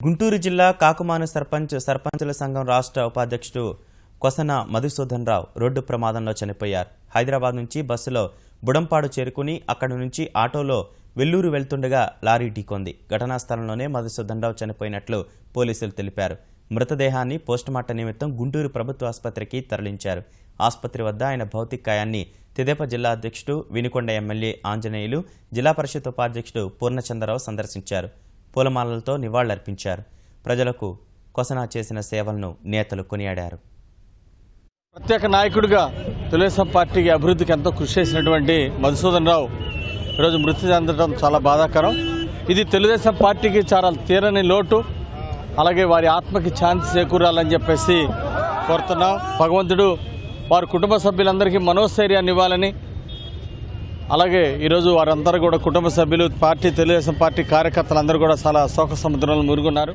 గుంటూరు జిల్లా కాకుమాను సర్పంచుల సంఘం రాష్ట్ర ఉపాధ్యక్షుడు కొసన మధుసూదన్ రావు రోడ్డు ప్రమాదంలో చనిపోయారు. హైదరాబాద్ నుంచి బస్సులో బుడంపాడు చేరుకుని అక్కడి నుంచి ఆటోలో వెల్లూరు వెళ్తుండగా లారీ ఢీకొంది. ఘటనా స్థలంలోనే మధుసూదన్ రావు చనిపోయినట్లు పోలీసులు తెలిపారు. మృతదేహాన్ని పోస్టుమార్టం నిమిత్తం గుంటూరు ప్రభుత్వ ఆసుపత్రికి తరలించారు. ఆసుపత్రి వద్ద ఆయన భౌతికాయాన్ని తెదేపా జిల్లా అధ్యక్షుడు వినుకొండ ఎమ్మెల్యే ఆంజనేయులు, జిల్లా పరిషత్ ఉపాధ్యక్షుడు పూర్ణచంద్రరావు సందర్శించారు. పూలమాలలతో నివాళులర్పించారు. ప్రజలకు కొసన చేసిన సేవలను నేతలు కొనియాడారు. ప్రత్యేక నాయకుడిగా తెలుగుదేశం పార్టీకి అభివృద్ధికి ఎంతో కృషి చేసినటువంటి మధుసూదన్ రావు ఈరోజు మృతి చెందడం చాలా బాధాకరం. ఇది తెలుగుదేశం పార్టీకి చాలా తీరని లోటు. అలాగే వారి ఆత్మకి శాంతి చేకూరాలని చెప్పేసి కోరుతున్నాం. భగవంతుడు వారి కుటుంబ సభ్యులందరికీ మనోస్థైర్యాన్ని ఇవ్వాలని, అలాగే ఈరోజు వారందరూ కూడా కుటుంబ సభ్యులు, తెలుగుదేశం పార్టీ కార్యకర్తలందరూ కూడా చాలా శోక సముద్రంలో మురుగున్నారు.